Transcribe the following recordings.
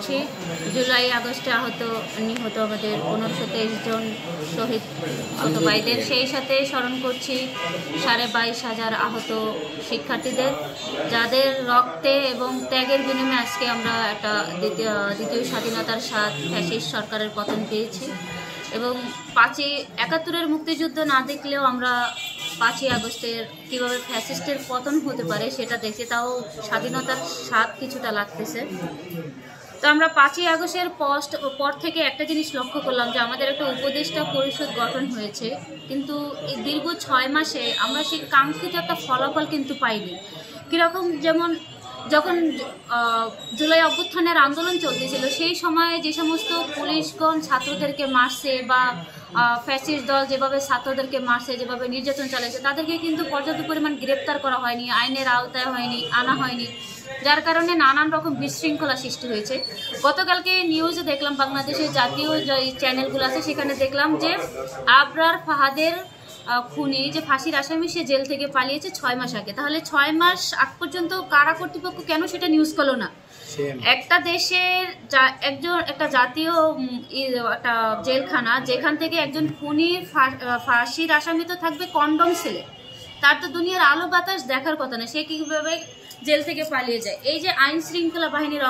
করছি। জুলাই আগস্টে নিহত আমাদের 1523 জন শহীদ ছোট ভাইদের, সেই সাথে স্মরণ করছি 22,500 আহত শিক্ষার্থীদের, যাদের রক্তে এবং ত্যাগের বিনিময়ে আজকে আমরা একটা দ্বিতীয় স্বাধীনতার স্বাদ ফ্যাসিস্ট সরকারের পতন পেয়েছি। এবং 71 মুক্তিযুদ্ধ না দেখলেও আমরা 5ই আগস্টের কীভাবে ফ্যাসিস্টের পতন হতে পারে সেটা দেখছি, তাও স্বাধীনতার স্বাদ কিছুটা লাগতেছে। তো আমরা 5ই আগস্টের পর থেকে একটা জিনিস লক্ষ্য করলাম যে আমাদের একটা উপদেষ্টা পরিষদ গঠন হয়েছে, কিন্তু এই দীর্ঘ 6 মাসে আমরা সেই কাঙ্ক্ষিত একটা ফলাফল কিন্তু পাইনি। কীরকম, যেমন যখন জুলাই অভ্যুত্থানের আন্দোলন চলতেছিল সেই সময়ে যে সমস্ত পুলিশগণ ছাত্রদেরকে মারছে বা ফ্যাসিস্ট দল যেভাবে ছাত্রদেরকে মারছে, যেভাবে নির্যাতন চালাইছে, তাদেরকে কিন্তু পর্যাপ্ত পরিমাণ গ্রেপ্তার করা হয়নি, আইনের আওতায় আনা হয়নি, যার কারণে নানান রকম বিশৃঙ্খলা সৃষ্টি হয়েছে। গতকালকে নিউজে দেখলাম, বাংলাদেশের জাতীয় যে চ্যানেলগুলো আছে সেখানে দেখলাম যে আবরার ফাহাদের খুনি যে ফাঁসির আসামি, সে জেল থেকে পালিয়েছে 6 মাস আগে। তাহলে 6 মাস আগ পর্যন্ত কারা কর্তৃপক্ষ কেন সেটা নিউজ করলো না? একটা দেশের একটা জাতীয় একটা জেলখানা, যেখান থেকে একজন খুনির ফাঁসির আসামি তো থাকবে কন্ডম সেলে, তার তো দুনিয়ার আলো বাতাস দেখার কথা না, সে কিভাবে জেল থেকে পালিয়ে যায়? এই যে আইন শৃঙ্খলা বাহিনীর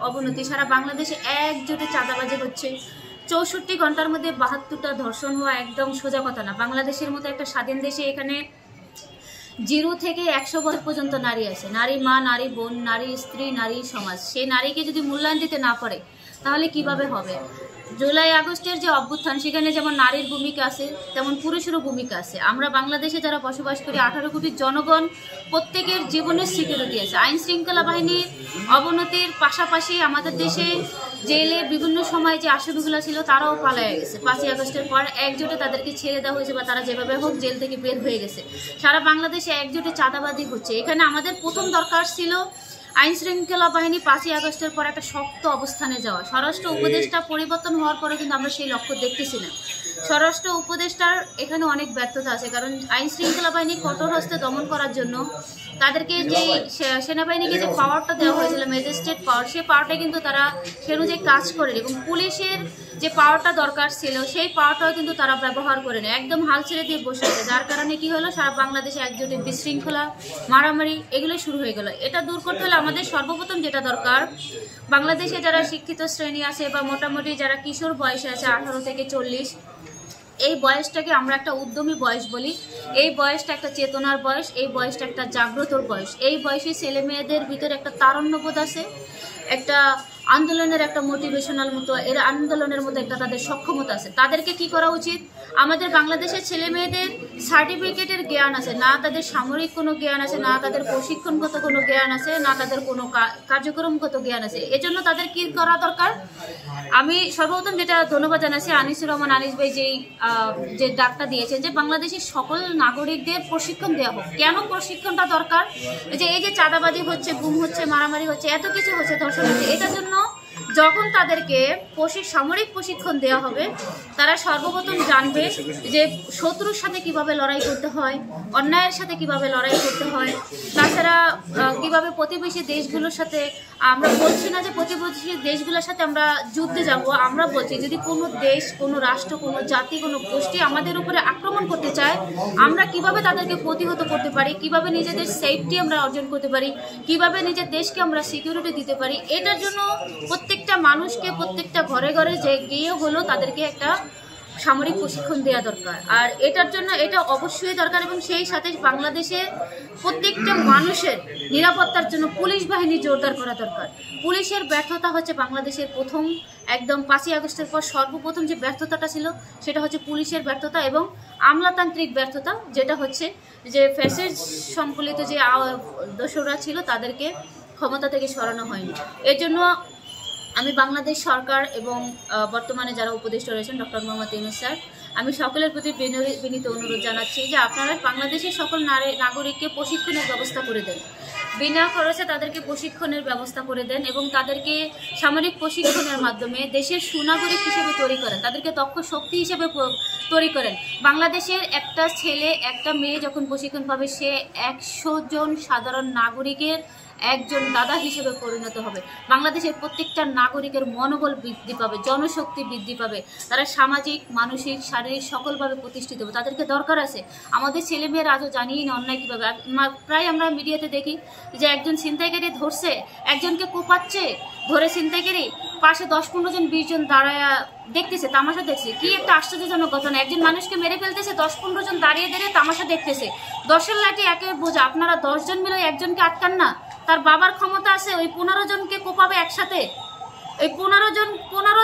অবনতি, সারা বাংলাদেশে একজোটে চাঁদাবাজি হচ্ছে, 64 ঘন্টার মধ্যে 72টা ধর্ষণ হওয়া একদম সোজা কথা না। বাংলাদেশের মতো একটা স্বাধীন দেশে এখানে 0 থেকে 100 বছর পর্যন্ত নারী আছে, নারী মা, নারী বোন, নারী স্ত্রী, নারী সমাজ। সেই নারীকে যদি মূল্যায়ন দিতে না পারে তাহলে কিভাবে হবে? জুলাই আগস্টের যে অভ্যুত্থান, সেখানে যেমন নারীর ভূমিকা আছে তেমন পুরুষেরও ভূমিকা আছে। আমরা বাংলাদেশে যারা বসবাস করি 18 কোটি জনগণ, প্রত্যেকের জীবনের সিকিউরিটি আছে। আইন শৃঙ্খলা বাহিনীর অবনতির পাশাপাশি আমাদের দেশে জেলে বিভিন্ন সময় যে আসামিগুলো ছিল তারাও পালায় গেছে। 5ই আগস্টের পর একজোটে তাদেরকে ছেড়ে দেওয়া হয়েছে বা তারা যেভাবে হোক জেল থেকে বের হয়ে গেছে। সারা বাংলাদেশে একজোটে চাঁদাবাজি হচ্ছে। এখানে আমাদের প্রথম দরকার ছিল আইন শৃঙ্খলা বাহিনী 5ই আগস্টের পর একটা শক্ত অবস্থানে যাওয়া। স্বরাষ্ট্র উপদেষ্টা পরিবর্তন হওয়ার পরে কিন্তু আমরা সেই লক্ষ্য দেখতেছি না। স্বরাষ্ট্র উপদেষ্টার এখানে অনেক ব্যর্থতা আছে, কারণ আইন শৃঙ্খলা বাহিনী কঠোর হস্তে দমন করার জন্য তাদেরকে যে সেনাবাহিনীকে যে পাওয়ারটা দেওয়া হয়েছিল, ম্যাজিস্ট্রেট পাওয়ার, সেই পাওয়ারটা কিন্তু তারা সে অনুযায়ী কাজ করেনি। এবং পুলিশের যে পাওয়ারটা দরকার ছিল সেই পাওয়ারটাও কিন্তু তারা ব্যবহার করেনি, একদম হাল ছেড়ে দিয়ে বসে আছে। যার কারণে কি হলো, সারা বাংলাদেশে একজোটে বিশৃঙ্খলা, মারামারি এগুলো শুরু হয়ে গেল। এটা দূর করতে হলে আমাদের সর্বপ্রথম যেটা দরকার, বাংলাদেশে যারা শিক্ষিত শ্রেণী আছে বা মোটামুটি যারা কিশোর বয়সে আছে 18 থেকে 40, এই বয়সটাকে আমরা একটা উদ্যমী বয়স বলি। এই বয়সটা একটা চেতনার বয়স, এই বয়সটা একটা জাগ্রতর বয়স। এই বয়সে ছেলে মেয়েদের ভিতরে একটা তারুণ্যবোধ আছে, একটা আন্দোলনের একটা মোটিভেশনাল মতো, এর আন্দোলনের মতো একটা তাদের সক্ষমতা আছে। তাদেরকে কি করা উচিত? আমাদের বাংলাদেশের ছেলে মেয়েদের সার্টিফিকেটের জ্ঞান আছে না, তাদের সামরিক কোনো জ্ঞান আছে না, তাদের প্রশিক্ষণগত কোনো জ্ঞান আছে না, তাদের কোনো কার্যক্রমগত জ্ঞান আছে। এজন্য তাদের কি করা দরকার? আমি সর্বপ্রথম যেটা ধন্যবাদ জানাচ্ছি আনিসুর রহমান আনিস ভাই যে ডাকটা দিয়েছেন যে বাংলাদেশের সকল নাগরিকদের প্রশিক্ষণ দেওয়া হোক। কেন প্রশিক্ষণটা দরকার? এই যে চাঁদাবাজি হচ্ছে, গুম হচ্ছে, মারামারি হচ্ছে, এত কিছু হচ্ছে, ধর্ষণ হচ্ছে, এটার জন্য যখন তাদেরকে সামরিক প্রশিক্ষণ দেওয়া হবে, তারা সর্বপ্রথম জানবে যে শত্রুর সাথে কিভাবে লড়াই করতে হয়, অন্যায়ের সাথে কিভাবে লড়াই করতে হয়, তাছাড়া কিভাবে প্রতিবেশী দেশগুলোর সাথে, আমরা বলছি না যে প্রতিবেশী দেশগুলোর সাথে আমরা যুদ্ধে যাব, আমরা বলছি যদি কোনো দেশ, কোনো রাষ্ট্র, কোনো জাতি, কোনো গোষ্ঠী আমাদের উপরে আক্রমণ করতে চায়, আমরা কিভাবে তাদেরকে প্রতিহত করতে পারি, কিভাবে নিজেদের সেফটি আমরা অর্জন করতে পারি, কিভাবে নিজের দেশকে আমরা সিকিউরিটি দিতে পারি। এটার জন্য প্রত্যেকটা মানুষকে প্রত্যেকটা ঘরে ঘরে যে গিয়ে হলো তাদেরকে একটা সামরিক প্রশিক্ষণ দেওয়া দরকার। আর এটার জন্য এটা অবশ্যই দরকার, এবং সেই সাথে বাংলাদেশের প্রত্যেকটা মানুষের নিরাপত্তার জন্য পুলিশ বাহিনী জোরদার করা দরকার। পুলিশের ব্যর্থতা হচ্ছে বাংলাদেশের একদম 5ই আগস্টের পর সর্বপ্রথম যে ব্যর্থতাটা ছিল সেটা হচ্ছে পুলিশের ব্যর্থতা এবং আমলাতান্ত্রিক ব্যর্থতা, যেটা হচ্ছে যে ফ্যাসিস্ট সম্পলিত যে দোসররা ছিল তাদেরকে ক্ষমতা থেকে সরানো হয়নি। এর জন্য আমি বাংলাদেশ সরকার এবং বর্তমানে যারা উপদেষ্টা রয়েছেন ডক্টর মোহাম্মদ ইউনূস স্যার, আমি সকলের প্রতি বিনীত অনুরোধ জানাচ্ছি যে আপনারা বাংলাদেশের সকল নাগরিককে প্রশিক্ষণের ব্যবস্থা করে দেন, বিনা খরচে তাদেরকে প্রশিক্ষণের ব্যবস্থা করে দেন এবং তাদেরকে সামরিক প্রশিক্ষণের মাধ্যমে দেশের সুনাগরিক হিসেবে তৈরি করেন, তাদেরকে দক্ষ শক্তি হিসেবে তৈরি করেন। বাংলাদেশের একটা ছেলে একটা মেয়ে যখন প্রশিক্ষণ পাবে, সে 100 জন সাধারণ নাগরিকের একজন দাদা হিসেবে পরিণত হবে। বাংলাদেশের প্রত্যেকটা নাগরিকের মনোবল বৃদ্ধি পাবে, জনশক্তি বৃদ্ধি পাবে, তারা সামাজিক, মানসিক, শারীরিক সকলভাবে প্রতিষ্ঠিত হবে। তাদেরকে দরকার আছে। আমাদের ছেলেমেয়েরা আজও জানিই না অন্যায় কীভাবে। প্রায় আমরা মিডিয়াতে দেখি যে একজন ছিনতাইকারী ধরছে, একজনকে কোপাচ্ছে, ধরে ছিনতাইকারী পাশে 10-15 জন 20 জন দাঁড়ায় দেখতেছে, তামাশা দেখছে। কি একটা আশ্চর্যজনক ঘটনা! একজন মানুষকে মেরে ফেলতেছে, 10-15 জন দাঁড়িয়ে তামাশা দেখতেছে। 10-এর লাঠি একেবারে বোঝা। আপনারা 10 জন মিলে একজনকে আটকান না? তার বাবার ক্ষমতা আছে ওই 15 জনকে কোপাবে একসাথে। ওই 15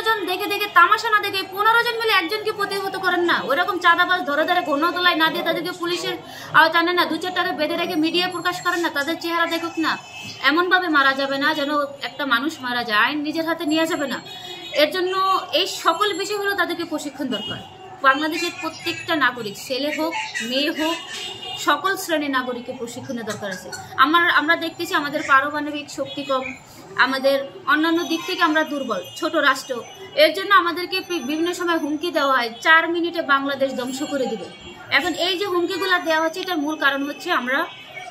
জন দেখে তামাশা না দেখে 15 জন মিলে একজনকে প্রতিহত করেন না। ওইরকম চাঁদাবাজ ধরে ঘনতলায় না দিয়ে তাদেরকে পুলিশের টানে না, 2-4 টাকা বেঁধে রেখে মিডিয়া প্রকাশ করেন না, তাদের চেহারা দেখুক না। এমনভাবে মারা যাবে না যেন একটা মানুষ মারা যায়, আইন নিজের হাতে নিয়ে যাবে না। এর জন্য এই সকল বিষয়গুলো তাদেরকে প্রশিক্ষণ দরকার। বাংলাদেশের প্রত্যেকটা নাগরিক, ছেলে হোক মেয়ে হোক, সকল শ্রেণীর নাগরিকের প্রশিক্ষণের দরকার আছে। আমরা দেখতেছি আমাদের পারমাণবিক শক্তি কম, আমাদের অন্যান্য দিক থেকে আমরা দুর্বল, ছোট রাষ্ট্র। এর জন্য আমাদেরকে বিভিন্ন সময় হুমকি দেওয়া হয় 4 মিনিটে বাংলাদেশ ধ্বংস করে দিবে। এখন এই যে হুমকিগুলো দেওয়া হচ্ছে, এটার মূল কারণ হচ্ছে আমরা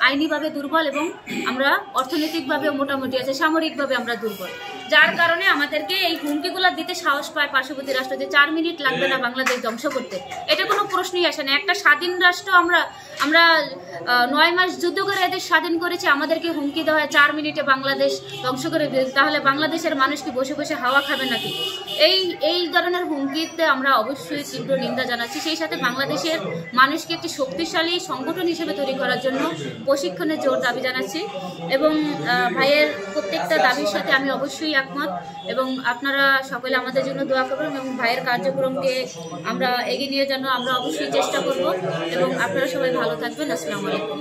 আইনিভাবে দুর্বল এবং আমরা অর্থনৈতিকভাবে মোটামুটি আছে, সামরিকভাবে আমরা দুর্বল, যার কারণে আমাদেরকে এই হুমকিগুলো দিতে সাহস পায় পার্শ্ববর্তী রাষ্ট্র যে 4 মিনিট লাগবে না বাংলাদেশ ধ্বংস করতে। এটা কোনো প্রশ্নই আসে না। একটা স্বাধীন রাষ্ট্র, আমরা 9 মাস যুদ্ধ করে এদের স্বাধীন করেছি, আমাদেরকে হুমকি দেওয়া হয় 4 মিনিটে বাংলাদেশ ধ্বংস করে দিতে। তাহলে বাংলাদেশের মানুষ কি বসে বসে হাওয়া খাবে নাকি? এই ধরনের হুমকিতে আমরা অবশ্যই তীব্র নিন্দা জানাচ্ছি। সেই সাথে বাংলাদেশের মানুষকে একটি শক্তিশালী সংগঠন হিসেবে তৈরি করার জন্য প্রশিক্ষণের জোর দাবি জানাচ্ছি এবং ভাইয়ের প্রত্যেকটা দাবির সাথে আমি অবশ্যই একমত এবং আপনারা সকলে আমাদের জন্য দোয়া করবেন এবং ভাইয়ের কার্যক্রমকে আমরা এগিয়ে নিয়ে যেন আমরা অবশ্যই চেষ্টা করব এবং আপনারা সবাই ভালো থাকবেন। আসসালামু আলাইকুম।